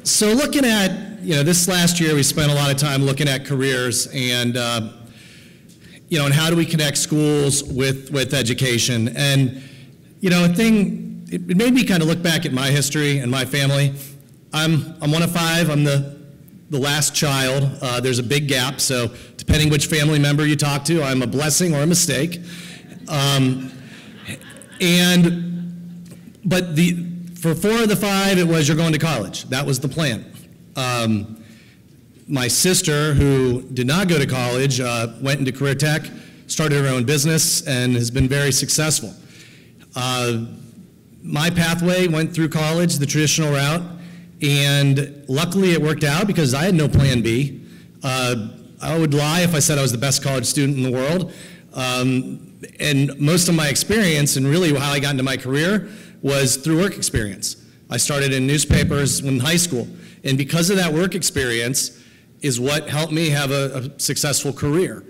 So looking at, this last year we spent a lot of time looking at careers and, and how do we connect schools with education. And, it made me kind of look back at my history and my family. I'm one of five. I'm the last child. There's a big gap, so depending which family member you talk to, I'm a blessing or a mistake. But for four of the five, it was you're going to college. That was the plan. My sister, who did not go to college, went into career tech, started her own business, and has been very successful. My pathway went through college, the traditional route, and luckily it worked out because I had no plan B. I would lie if I said I was the best college student in the world. And most of my experience, and really how I got into my career, was through work experience. I started in newspapers in high school, and because of that work experience is what helped me have a successful career.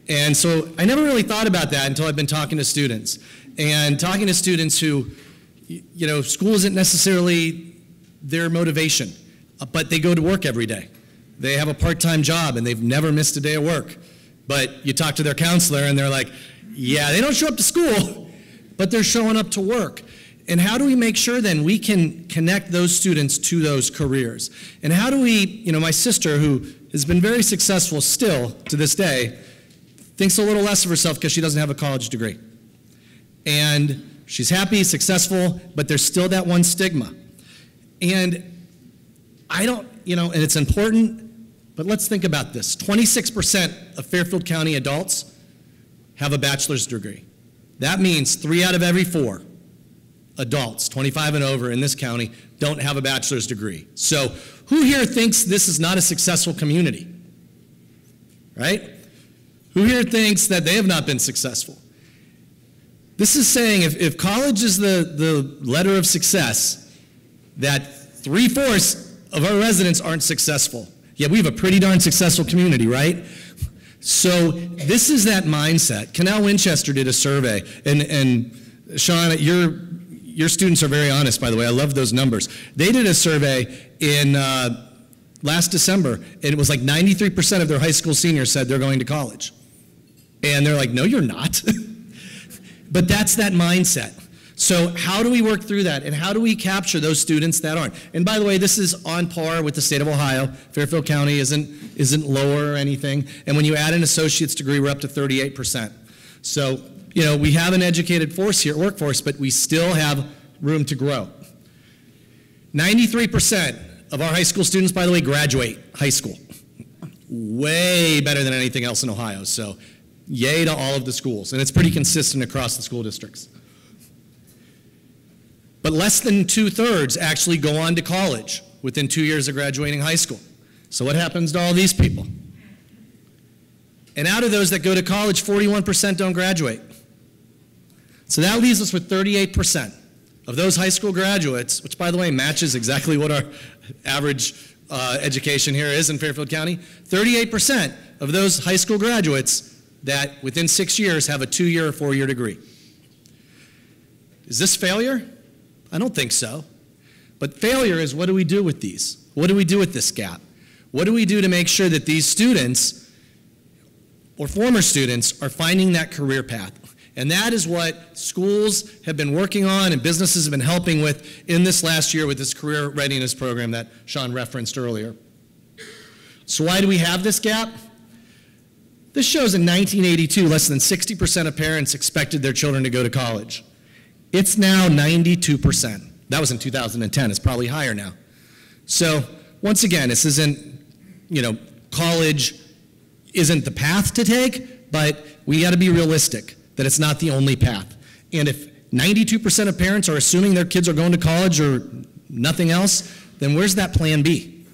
And so I never really thought about that until I've been talking to students. And talking to students who, school isn't necessarily their motivation, but they go to work every day. They have a part-time job and they've never missed a day of work. But you talk to their counselor and they're like, yeah, they don't show up to school, but they're showing up to work. And how do we make sure then we can connect those students to those careers? And how do we, my sister, who has been very successful still to this day, thinks a little less of herself because she doesn't have a college degree. And she's happy, successful, but there's still that one stigma. And I don't, and it's important, but let's think about this. 26% of Fairfield County adults have a bachelor's degree. That means 3 out of every 4 adults, 25 and over in this county, don't have a bachelor's degree. So who here thinks this is not a successful community? Right? Who here thinks that they have not been successful? This is saying if college is the letter of success, that 3/4 of our residents aren't successful. Yeah, we have a pretty darn successful community, right? So this is that mindset. Canal Winchester did a survey, and Sean, your students are very honest, by the way. I love those numbers. They did a survey in last December, and it was like 93% of their high school seniors said they're going to college. And they're like, no, you're not. But that's that mindset. So how do we work through that, and how do we capture those students that aren't? And by the way, this is on par with the state of Ohio. Fairfield County isn't lower or anything. And when you add an associate's degree, we're up to 38%. So, we have an educated workforce, but we still have room to grow. 93% of our high school students, by the way, graduate high school. Way better than anything else in Ohio. So yay to all of the schools. And it's pretty consistent across the school districts. But less than 2/3 actually go on to college within 2 years of graduating high school. So what happens to all these people? And out of those that go to college, 41% don't graduate. So that leaves us with 38% of those high school graduates, which by the way matches exactly what our average education here is in Fairfield County. 38% of those high school graduates that within 6 years have a 2-year or 4-year degree. Is this failure? I don't think so. But failure is, what do we do with these? What do we do with this gap? What do we do to make sure that these students or former students are finding that career path? And that is what schools have been working on and businesses have been helping with in this last year with this career readiness program that Sean referenced earlier. So why do we have this gap? This shows in 1982, less than 60% of parents expected their children to go to college. It's now 92%. That was in 2010. It's probably higher now. So once again, this isn't, college isn't the path to take, but we got to be realistic that it's not the only path. And if 92% of parents are assuming their kids are going to college or nothing else, then where's that plan B?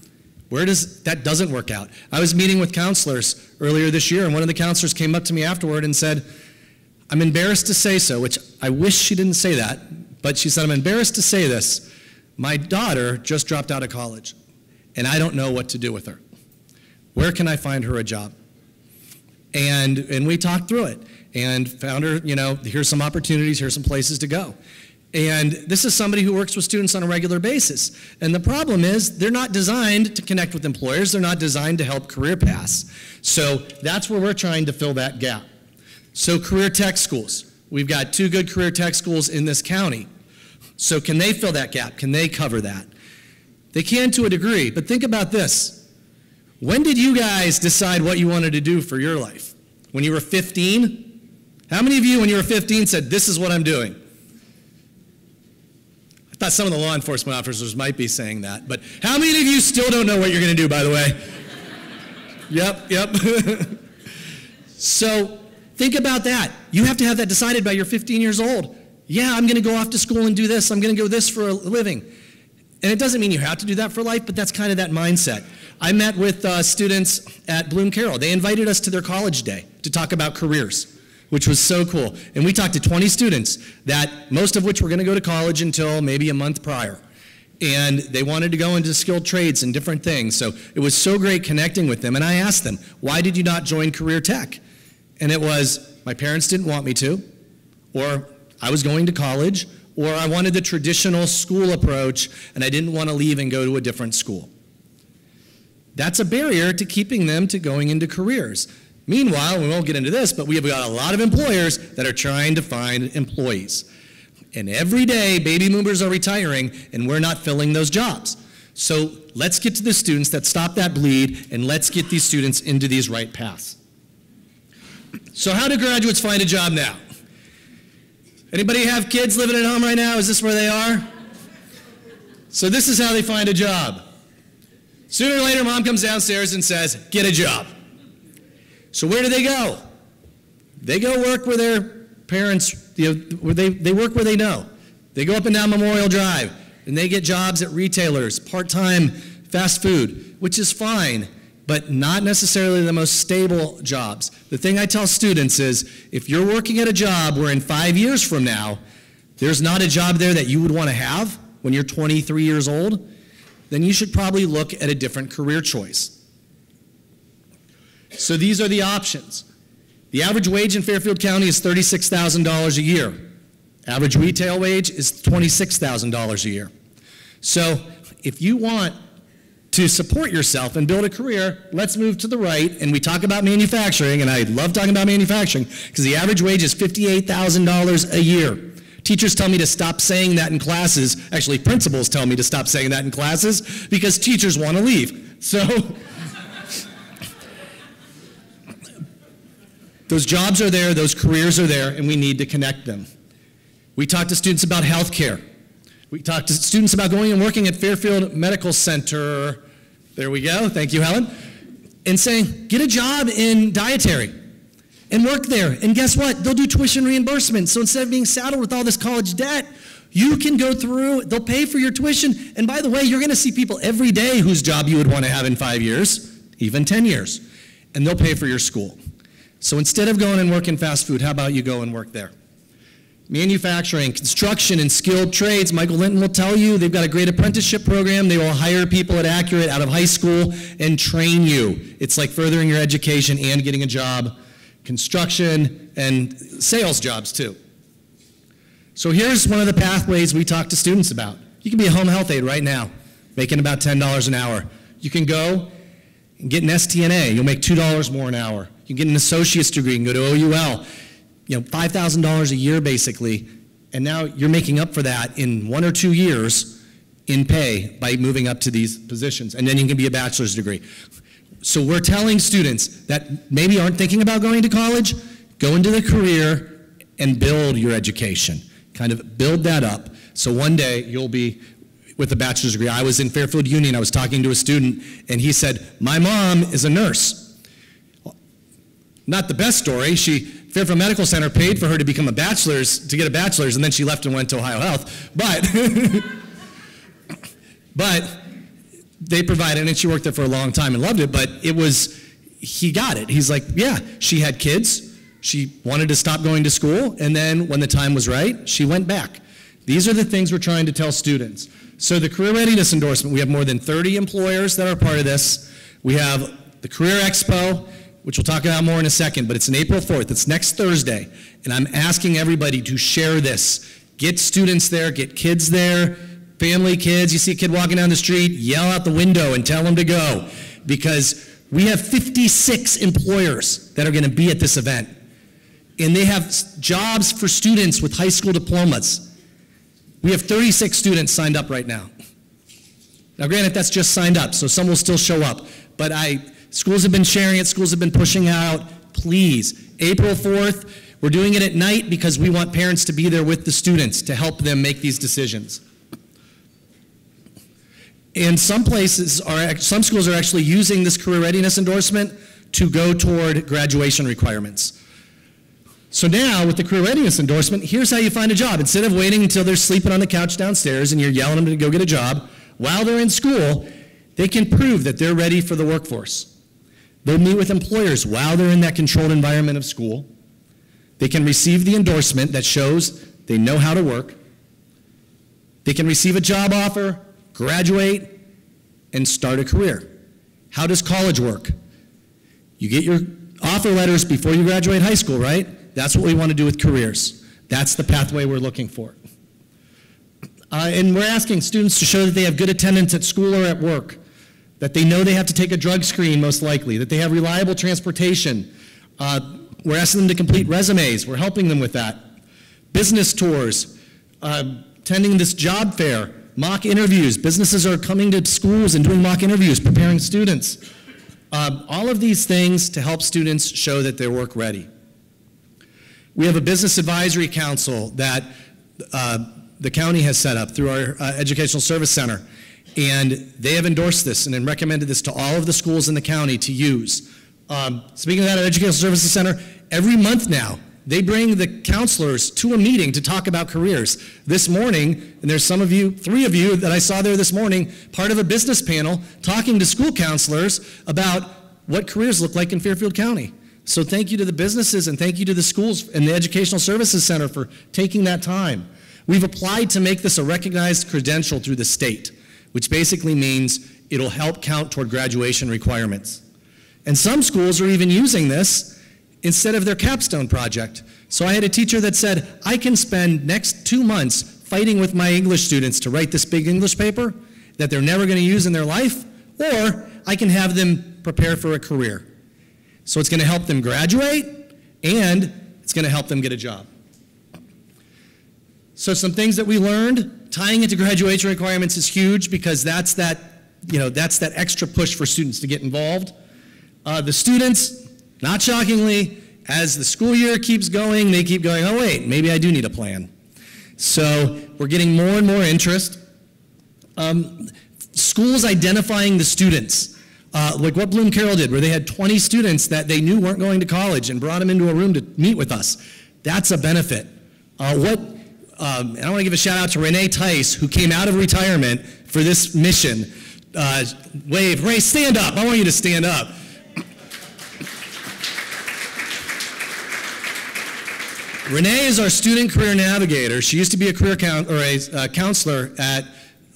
That doesn't work out. I was meeting with counselors earlier this year, and one of the counselors came up to me afterward and said, I'm embarrassed to say so, which I wish she didn't say that, but she said, I'm embarrassed to say this. My daughter just dropped out of college, and I don't know what to do with her. Where can I find her a job? And we talked through it and found her, here's some opportunities, here's some places to go. And this is somebody who works with students on a regular basis. And the problem is they're not designed to connect with employers. They're not designed to help career paths. So that's where we're trying to fill that gap. So career tech schools. We've got 2 good career tech schools in this county. So can they fill that gap? Can they cover that? They can to a degree, but think about this. When did you guys decide what you wanted to do for your life? When you were 15? How many of you when you were 15 said, this is what I'm doing? I thought some of the law enforcement officers might be saying that, but how many of you still don't know what you're going to do, by the way? Yep. So think about that. You have to have that decided by you're 15 years old. Yeah, I'm going to go off to school and do this. I'm going to go this for a living. And it doesn't mean you have to do that for life, but that's kind of that mindset. I met with students at Bloom Carroll. They invited us to their college day to talk about careers, which was so cool. And we talked to 20 students, that most of which were going to go to college until maybe a month prior. And they wanted to go into skilled trades and different things. So it was so great connecting with them. And I asked them, why did you not join career tech? And it was, my parents didn't want me to, or I was going to college, or I wanted the traditional school approach and I didn't want to leave and go to a different school. That's a barrier to keeping them to going into careers. Meanwhile, we won't get into this, but we have got a lot of employers that are trying to find employees. And every day, baby boomers are retiring and we're not filling those jobs. So let's get to the students that stop that bleed, and let's get these students into these right paths. So how do graduates find a job now? Anybody have kids living at home right now? Is this where they are? So this is how they find a job. Sooner or later, mom comes downstairs and says, get a job. So where do they go? They go work where their parents, they work where they know. They go up and down Memorial Drive, and they get jobs at retailers, part-time fast food, which is fine, but not necessarily the most stable jobs. The thing I tell students is, if you're working at a job where in 5 years from now, there's not a job there that you would want to have when you're 23 years old, then you should probably look at a different career choice. So these are the options. The average wage in Fairfield County is $36,000 a year. Average retail wage is $26,000 a year. So if you want to support yourself and build a career, let's move to the right, and we talk about manufacturing, and I love talking about manufacturing because the average wage is $58,000 a year. Teachers tell me to stop saying that in classes. Actually, principals tell me to stop saying that in classes because teachers want to leave. So those jobs are there, those careers are there, and we need to connect them. We talk to students about health care. We talk to students about going and working at Fairfield Medical Center. There we go. Thank you, Helen. And saying, get a job in dietary and work there. And guess what? They'll do tuition reimbursement. So instead of being saddled with all this college debt, you can go through, they'll pay for your tuition. And by the way, you're going to see people every day whose job you would want to have in 5 years, even 10 years. And they'll pay for your school. So instead of going and working fast food, how about you go and work there? Manufacturing, construction, and skilled trades. Michael Linton will tell you they've got a great apprenticeship program. They will hire people at Accurate out of high school and train you. It's like furthering your education and getting a job. Construction and sales jobs too. So here's one of the pathways we talk to students about. You can be a home health aide right now, making about $10 an hour. You can go and get an STNA. You'll make $2 more an hour. You can get an associate's degree and go to OUL. You know, $5,000 a year basically, and now you're making up for that in 1 or 2 years in pay by moving up to these positions, and then you can be a bachelor's degree. So we're telling students that maybe aren't thinking about going to college, go into the career and build your education. Kind of build that up so one day you'll be with a bachelor's degree. I was in Fairfield Union, I was talking to a student, and he said, my mom is a nurse. Not the best story. Fairfield Medical Center paid for her to become a bachelor's, to get a bachelor's, and then she left and went to Ohio Health. But they provided, and she worked there for a long time and loved it, but he got it. He's like, yeah, she had kids. She wanted to stop going to school, and then when the time was right, she went back. These are the things we're trying to tell students. So the Career Readiness Endorsement, we have more than 30 employers that are part of this. We have the Career Expo, which we'll talk about more in a second, but it's on April 4th. It's next Thursday, and I'm asking everybody to share this. Get students there, get kids there, family, kids. You see a kid walking down the street, yell out the window and tell them to go, because we have 56 employers that are going to be at this event, and they have jobs for students with high school diplomas. We have 36 students signed up right now. Now, granted, that's just signed up, so some will still show up, but schools have been sharing it, schools have been pushing out. Please, April 4th, we're doing it at night because we want parents to be there with the students to help them make these decisions. And some schools are actually using this career readiness endorsement to go toward graduation requirements. So now, with the career readiness endorsement, here's how you find a job. Instead of waiting until they're sleeping on the couch downstairs and you're yelling at them to go get a job, while they're in school, they can prove that they're ready for the workforce. They'll meet with employers while they're in that controlled environment of school. They can receive the endorsement that shows they know how to work. They can receive a job offer, graduate, and start a career. How does college work? You get your offer letters before you graduate high school, right? That's what we want to do with careers. That's the pathway we're looking for. And we're asking students to show that they have good attendance at school or at work, that they know they have to take a drug screen most likely, that they have reliable transportation. We're asking them to complete resumes. We're helping them with that. Business tours, attending this job fair, mock interviews. Businesses are coming to schools and doing mock interviews, preparing students. All of these things to help students show that they're work ready. We have a business advisory council that the county has set up through our Educational Service Center, and they have endorsed this and then recommended this to all of the schools in the county to use. Speaking of that, our Educational Services Center, every month now, they bring the counselors to a meeting to talk about careers. This morning, and there's some of you, 3 of you that I saw there this morning, part of a business panel talking to school counselors about what careers look like in Fairfield County. So thank you to the businesses and thank you to the schools and the Educational Services Center for taking that time. We've applied to make this a recognized credential through the state, which basically means it'll help count toward graduation requirements. And some schools are even using this instead of their capstone project. So I had a teacher that said, I can spend next 2 months fighting with my English students to write this big English paper that they're never going to use in their life, or I can have them prepare for a career. So it's going to help them graduate, and it's going to help them get a job. So some things that we learned, tying it to graduation requirements is huge because that's that extra push for students to get involved. The students, not shockingly, as the school year keeps going, they keep going, oh wait, maybe I do need a plan. So we're getting more and more interest. Schools identifying the students, like what Bloom Carroll did, where they had 20 students that they knew weren't going to college and brought them into a room to meet with us. That's a benefit. And I want to give a shout out to Renee Tice, who came out of retirement for this mission. Wave, Ray, stand up. I want you to stand up. Renee is our student career navigator. She used to be a career counselor at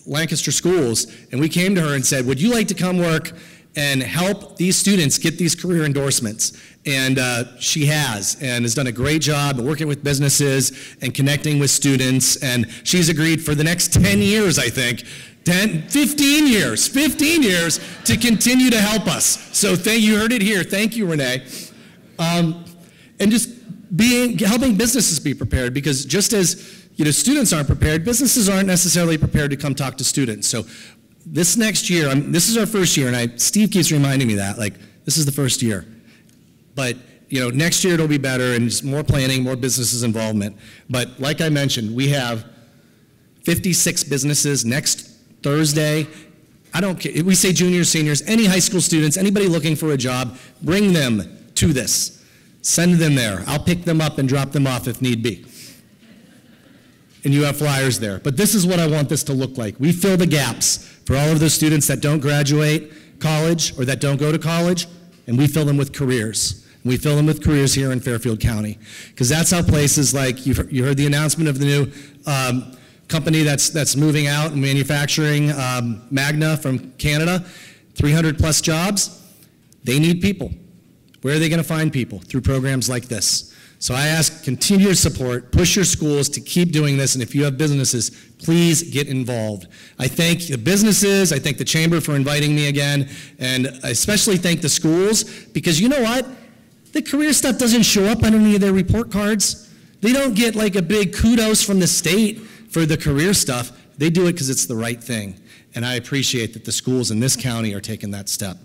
Lancaster Schools, and we came to her and said, would you like to come work and help these students get these career endorsements? And she has done a great job working with businesses and connecting with students, and she's agreed for the next 10 years, I think, 15 years to continue to help us. So you heard it here. Thank you, Renee. And just helping businesses be prepared, because just as students aren't prepared, businesses aren't necessarily prepared to come talk to students. So this next year, this is our first year, and Steve keeps reminding me that, this is the first year. But next year it'll be better, and just more planning, more businesses involvement. But like I mentioned, we have 56 businesses next Thursday. I don't care, we say juniors, seniors, any high school students, anybody looking for a job, bring them to this. Send them there. I'll pick them up and drop them off if need be. And you have flyers there. But this is what I want this to look like. We fill the gaps for all of those students that don't graduate college or that don't go to college, and we fill them with careers. And we fill them with careers here in Fairfield County. Because that's how places like, you heard the announcement of the new company that's moving out and manufacturing Magna from Canada, 300 plus jobs. They need people. Where are they going to find people? Through programs like this. So I ask continued support, push your schools to keep doing this, and if you have businesses, please get involved. I thank the businesses, I thank the Chamber for inviting me again, and I especially thank the schools, because you know what? The career stuff doesn't show up on any of their report cards. They don't get like a big kudos from the state for the career stuff. They do it because it's the right thing, and I appreciate that the schools in this county are taking that step.